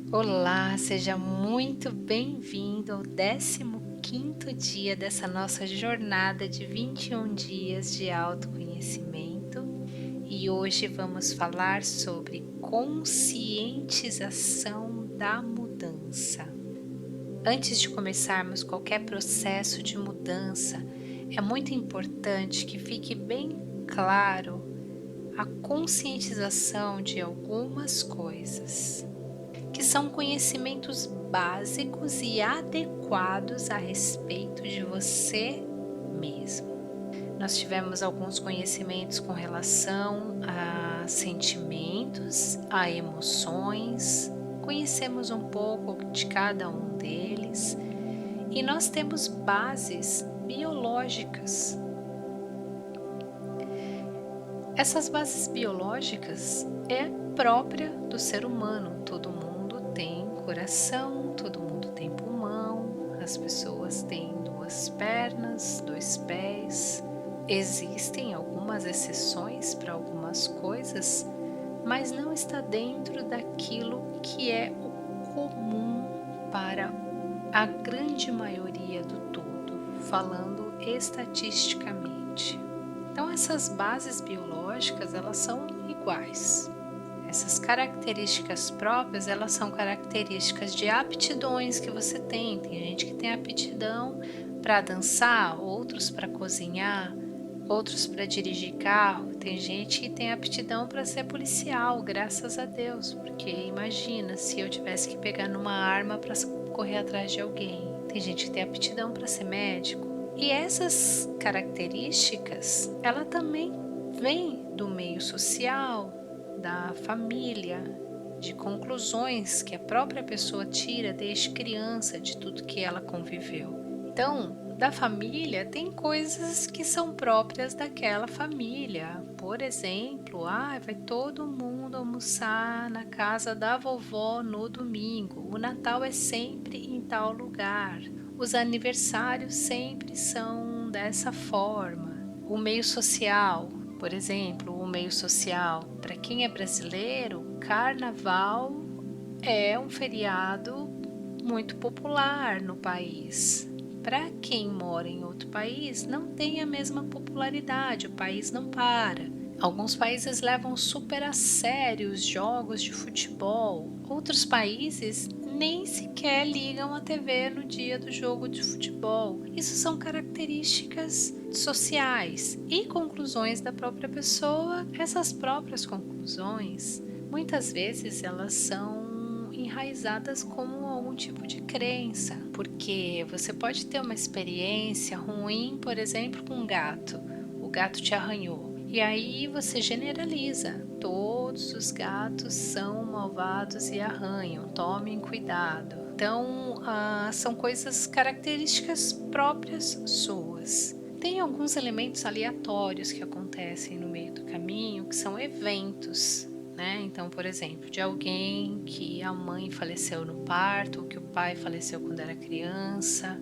Olá, seja muito bem-vindo ao 15º dia dessa nossa jornada de 21 dias de autoconhecimento e hoje vamos falar sobre conscientização da mudança. Antes de começarmos qualquer processo de mudança, é muito importante que fique bem claro a conscientização de algumas coisas que são conhecimentos básicos e adequados a respeito de você mesmo. Nós tivemos alguns conhecimentos com relação a sentimentos, a emoções, conhecemos um pouco de cada um deles e nós temos bases biológicas. Essas bases biológicas é própria do ser humano. Todo mundo tem coração, todo mundo tem pulmão, as pessoas têm 2 pernas, 2 pés. Existem algumas exceções para algumas coisas, mas não está dentro daquilo que é o comum para a grande maioria do todo, falando estatisticamente. Então essas bases biológicas, elas são iguais. Essas características próprias, elas são características de aptidões que você tem. Tem gente que tem aptidão para dançar, outros para cozinhar, outros para dirigir carro. Tem gente que tem aptidão para ser policial, graças a Deus, porque imagina se eu tivesse que pegar numa arma para correr atrás de alguém. Tem gente que tem aptidão para ser médico. E essas características, ela também vem do meio social, da família, de conclusões que a própria pessoa tira desde criança de tudo que ela conviveu. Então, da família tem coisas que são próprias daquela família. Por exemplo, vai todo mundo almoçar na casa da vovó no domingo. O Natal é sempre em tal lugar. Os aniversários sempre são dessa forma. O meio social, por exemplo, o meio social, para quem é brasileiro, carnaval é um feriado muito popular no país. Para quem mora em outro país, não tem a mesma popularidade, o país não para. Alguns países levam super a sério os jogos de futebol, outros países nem sequer ligam a TV no dia do jogo de futebol. Isso são características sociais e conclusões da própria pessoa. Essas próprias conclusões, muitas vezes elas são enraizadas como algum tipo de crença, porque você pode ter uma experiência ruim, por exemplo, com um gato. O gato te arranhou. E aí você generaliza. Todos os gatos são malvados e arranham. Tomem cuidado. Então, são coisas características próprias suas. Tem alguns elementos aleatórios que acontecem no meio do caminho, que são eventos, né? Então, por exemplo, de alguém que a mãe faleceu no parto, ou que o pai faleceu quando era criança,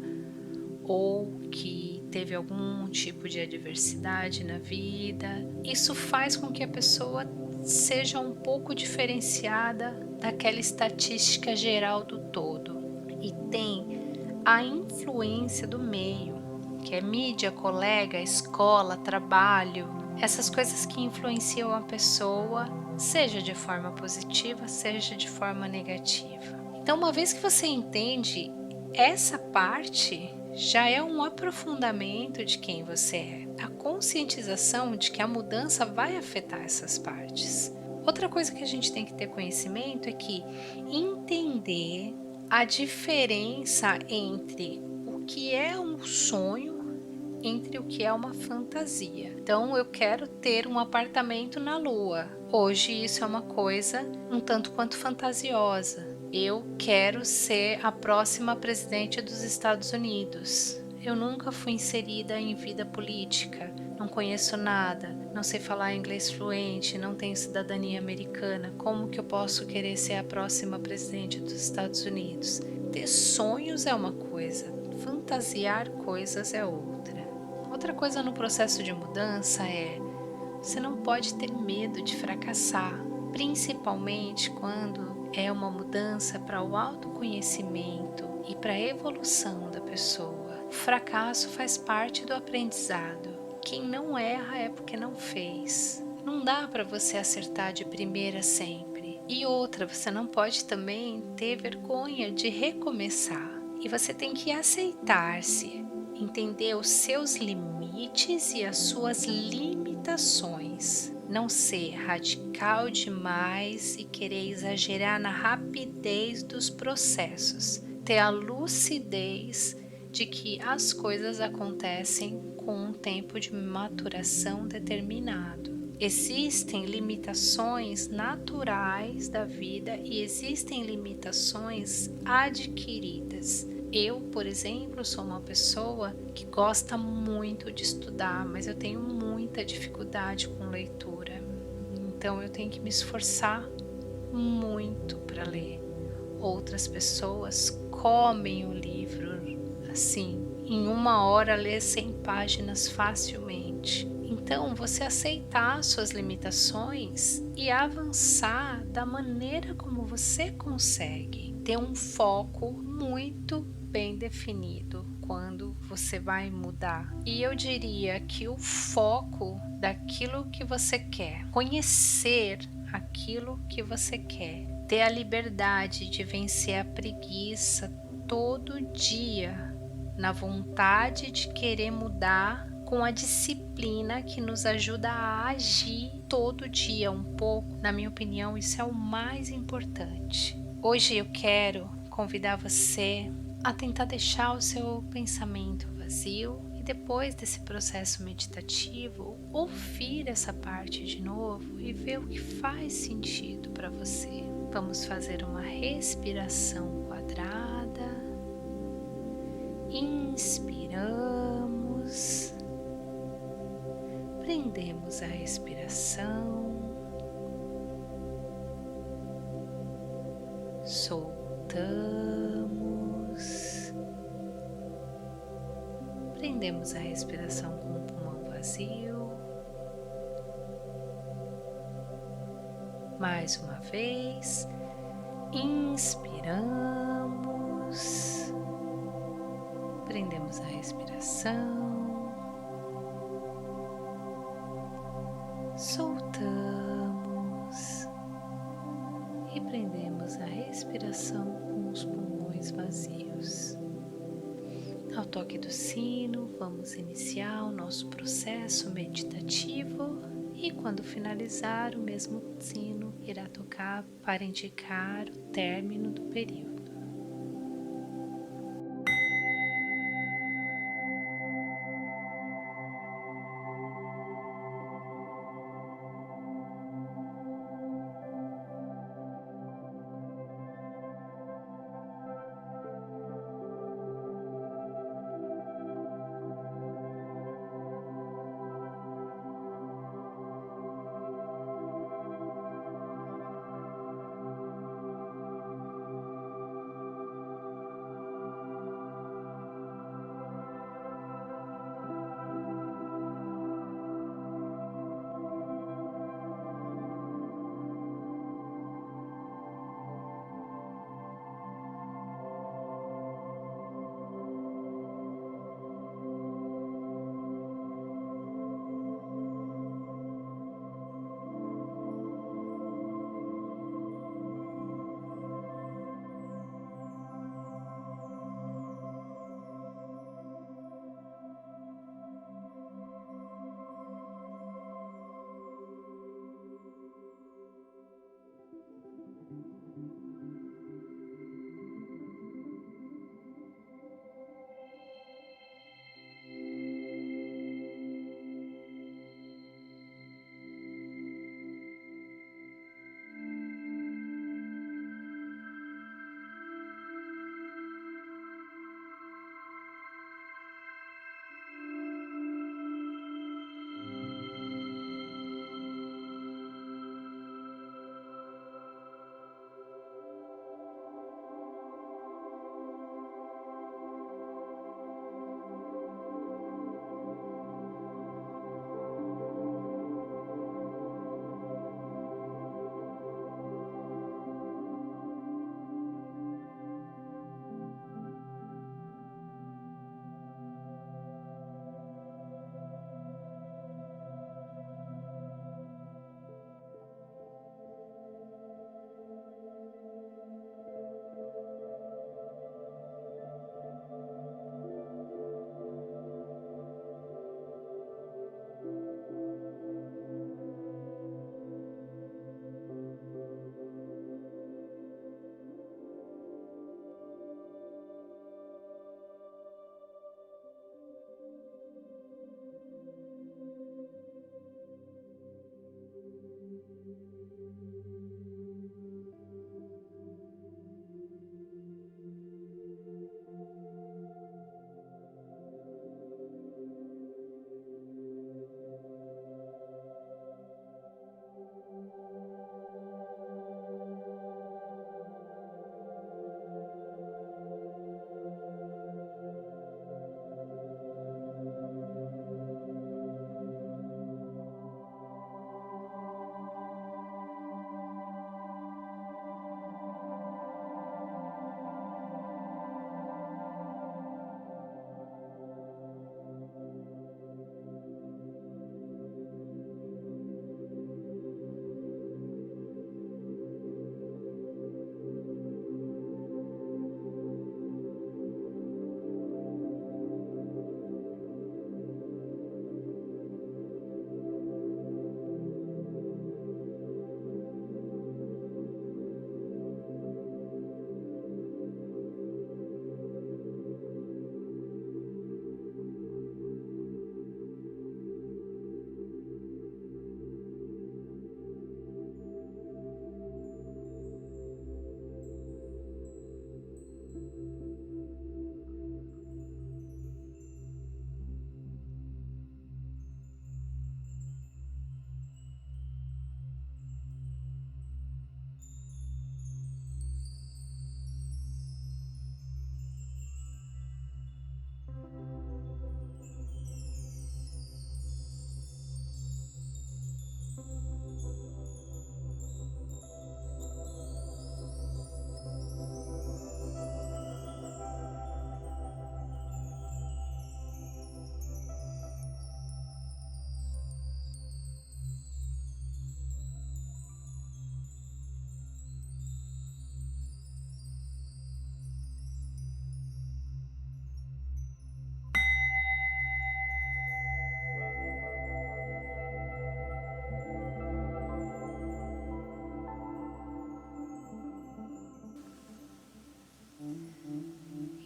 ou que teve algum tipo de adversidade na vida. Isso faz com que a pessoa seja um pouco diferenciada daquela estatística geral do todo. E tem a influência do meio, que é mídia, colega, escola, trabalho, essas coisas que influenciam a pessoa, seja de forma positiva, seja de forma negativa. Então, uma vez que você entende essa parte, já é um aprofundamento de quem você é, a conscientização de que a mudança vai afetar essas partes. Outra coisa que a gente tem que ter conhecimento é que entender a diferença entre o que é um sonho entre o que é uma fantasia. Então, eu quero ter um apartamento na Lua. Hoje isso é uma coisa um tanto quanto fantasiosa. Eu quero ser a próxima presidente dos Estados Unidos. Eu nunca fui inserida em vida política, não conheço nada, não sei falar inglês fluente, não tenho cidadania americana. Como que eu posso querer ser a próxima presidente dos Estados Unidos? Ter sonhos é uma coisa, fantasiar coisas é outra. Outra coisa no processo de mudança é: você não pode ter medo de fracassar, principalmente quando é uma mudança para o autoconhecimento e para a evolução da pessoa. O fracasso faz parte do aprendizado. Quem não erra é porque não fez. Não dá para você acertar de primeira sempre. E outra, você não pode também ter vergonha de recomeçar. E você tem que aceitar-se, entender os seus limites e as suas limitações. Não ser radical demais e querer exagerar na rapidez dos processos. Ter a lucidez de que as coisas acontecem com um tempo de maturação determinado. Existem limitações naturais da vida e existem limitações adquiridas. Eu, por exemplo, sou uma pessoa que gosta muito de estudar, mas eu tenho muita dificuldade com leitura. Então eu tenho que me esforçar muito para ler. Outras pessoas comem o livro assim, em 1 hora lê 100 páginas facilmente. Então, você aceitar suas limitações e avançar da maneira como você consegue. Ter um foco muito bem definido quando você vai mudar. E eu diria que o foco daquilo que você quer, conhecer aquilo que você quer, ter a liberdade de vencer a preguiça todo dia, na vontade de querer mudar, com a disciplina que nos ajuda a agir todo dia um pouco. Na minha opinião, isso é o mais importante. Hoje eu quero convidar você a tentar deixar o seu pensamento vazio e depois desse processo meditativo, ouvir essa parte de novo e ver o que faz sentido para você. Vamos fazer uma respiração quadrada. Inspiramos, prendemos a respiração, soltamos, prendemos a respiração com o pulmão vazio. Mais uma vez, inspiramos, prendemos a respiração, soltamos e prendemos a respiração com os pulmões vazios. Ao toque do sino, vamos iniciar o nosso processo meditativo e quando finalizar, o mesmo sino irá tocar para indicar o término do período.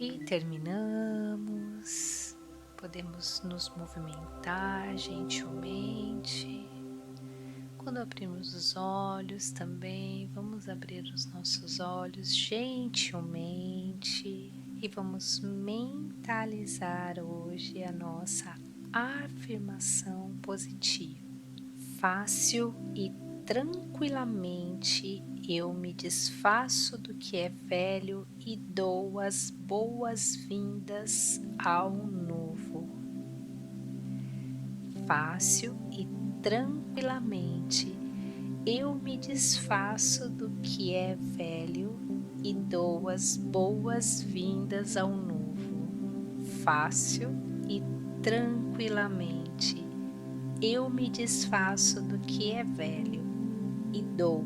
E terminamos. Podemos nos movimentar gentilmente. Quando abrimos os olhos também, vamos abrir os nossos olhos gentilmente e vamos mentalizar hoje a nossa afirmação positiva. Fácil e tranquilamente eu me desfaço do que é velho e dou as boas-vindas ao novo. Fácil e tranquilamente eu me desfaço do que é velho e dou as boas-vindas ao novo. Fácil e tranquilamente eu me desfaço do que é velho e dou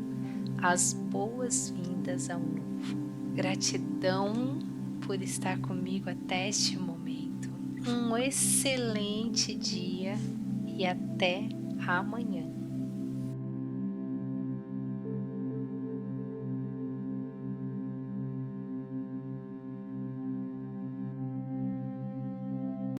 as boas-vindas ao novo. Gratidão por estar comigo até este momento. Um excelente dia e até amanhã.